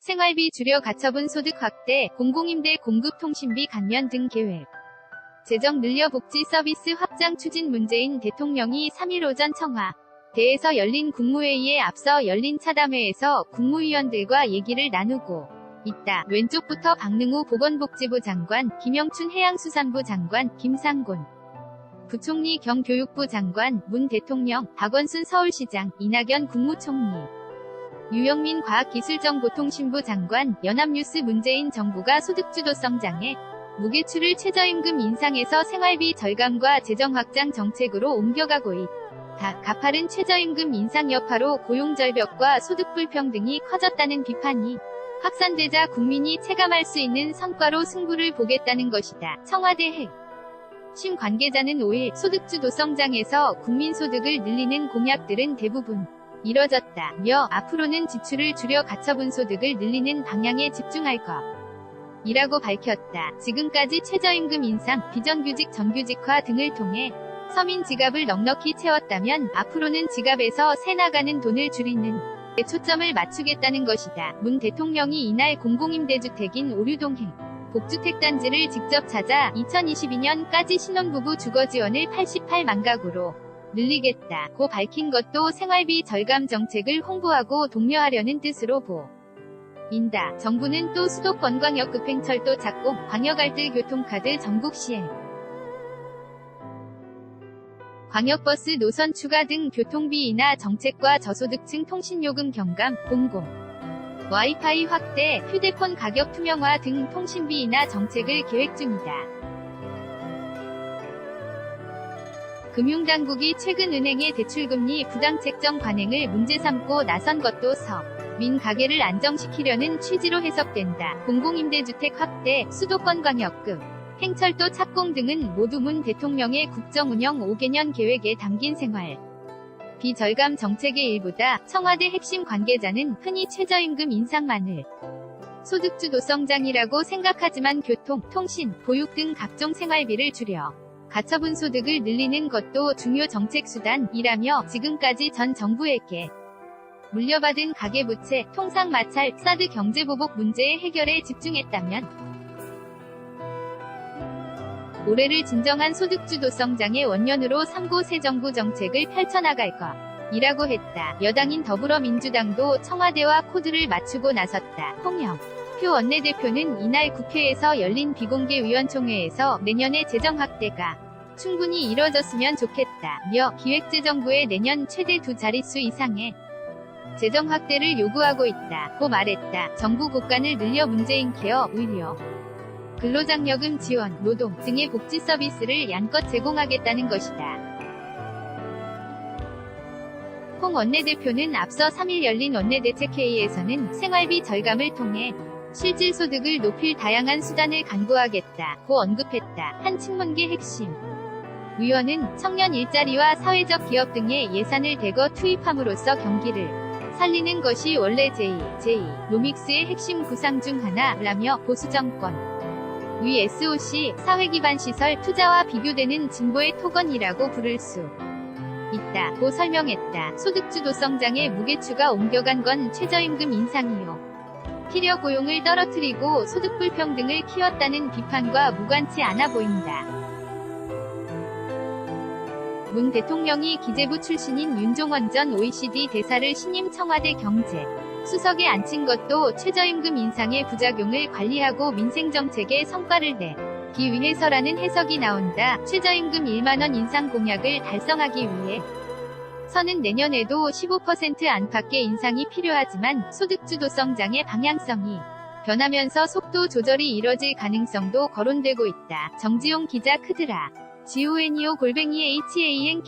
생활비 줄여 가처분 소득 확대, 공공임대 공급 통신비 감면 등 계획. 재정 늘려 복지 서비스 확장 추진. 문재인 대통령이 3일 오전 청와대에서 열린 국무회의에 앞서 열린 차담회에서 국무위원들과 얘기를 나누고 있다. 왼쪽부터 박능우 보건복지부 장관, 김영춘 해양수산부 장관, 김상곤 부총리 겸 교육부 장관, 문 대통령, 박원순 서울시장, 이낙연 국무총리, 유영민 과학기술정보통신부 장관, 연합뉴스. 문재인 정부가 소득주도성장에 무게추를 최저임금 인상에서 생활비 절감과 재정 확장 정책으로 옮겨가고 있다. 가파른 최저임금 인상 여파로 고용절벽과 소득 불평등이 커졌다는 비판이 확산되자 국민이 체감할 수 있는 성과로 승부를 보겠다는 것이다. 청와대 핵심 관계자는 5일 소득주도성장에서 국민소득을 늘리는 공약들은 대부분 이뤄졌다며 앞으로는 지출을 줄여 가처분 소득을 늘리는 방향에 집중할 것이라고 밝혔다. 지금까지 최저임금 인상, 비정규직 정규직화 등을 통해 서민 지갑을 넉넉히 채웠다면 앞으로는 지갑에서 새 나가는 돈을 줄이는 데 초점을 맞추겠다는 것이다. 문 대통령이 이날 공공임대주택인 오류동 복주택단지를 직접 찾아 2022년까지 신혼부부 주거지원을 88만 가구로 늘리겠다고 밝힌 것도 생활비 절감 정책을 홍보하고 독려하려는 뜻으로 보인다. 정부는 또 수도권 광역 급행철도 착공, 광역알뜰 교통카드 전국 시행, 광역버스 노선 추가 등 교통비 인하 정책과 저소득층 통신요금 경감, 공공 와이파이 확대, 휴대폰 가격 투명화 등 통신비 인하 정책을 계획 중이다. 금융당국이 최근 은행의 대출금리 부당책정 관행을 문제 삼고 나선 것도 서민 가계를 안정시키려는 취지로 해석된다. 공공임대주택 확대, 수도권 광역급 행철도 착공 등은 모두 문 대통령의 국정운영 5개년 계획에 담긴 생활 비절감 정책의 일부다. 청와대 핵심 관계자는 흔히 최저임금 인상만을 소득주도성장이라고 생각하지만 교통, 통신, 보육 등 각종 생활비를 줄여 가처분 소득을 늘리는 것도 중요 정책 수단이라며 지금까지 전 정부에게 물려받은 가계부채, 통상 마찰, 사드 경제보복 문제의 해결에 집중했다면 올해를 진정한 소득주도성장의 원년으로 삼고 새 정부 정책을 펼쳐나갈 것이라고 했다. 여당인 더불어민주당도 청와대와 코드를 맞추고 나섰다. 홍영표 원내대표는 이날 국회에서 열린 비공개 위원총회에서 내년의 재정 확대가 충분히 이뤄졌으면 좋겠다며 기획재정부에 내년 최대 2자릿수 이상의 재정 확대를 요구하고 있다고 말했다. 정부 곳간을 늘려 문재인 케어, 의료, 근로장려금 지원, 노동 등의 복지 서비스를 양껏 제공하겠다는 것이다. 홍 원내대표는 앞서 3일 열린 원내대책회의에서는 생활비 절감을 통해 실질 소득을 높일 다양한 수단을 강구하겠다고 언급했다. 한 친문계 핵심 위원은 청년 일자리와 사회적 기업 등의 예산을 대거 투입함으로써 경기를 살리는 것이 원래 제2노믹스의 핵심 구상 중 하나라며 보수정권 위 SOC, 사회기반시설 투자와 비교되는 진보의 토건이라고 부를 수 있다고 설명했다. 소득주도성장의 무게추가 옮겨간 건 최저임금 인상이요. 필요 고용을 떨어뜨리고 소득 불평등을 키웠다는 비판과 무관치 않아 보인다. 문 대통령이 기재부 출신인 윤종원 전 OECD 대사를 신임 청와대 경제 수석에 앉힌 것도 최저임금 인상의 부작용을 관리하고 민생정책에 성과를 내기 위해서라는 해석이 나온다. 최저임금 1만원 인상 공약을 달성하기 위해 서는 내년에도 15% 안팎의 인상이 필요하지만 소득주도성장의 방향성이 변하면서 속도 조절이 이뤄질 가능성도 거론되고 있다. 정지용 기자 크드라 GONEO _HANKOOKR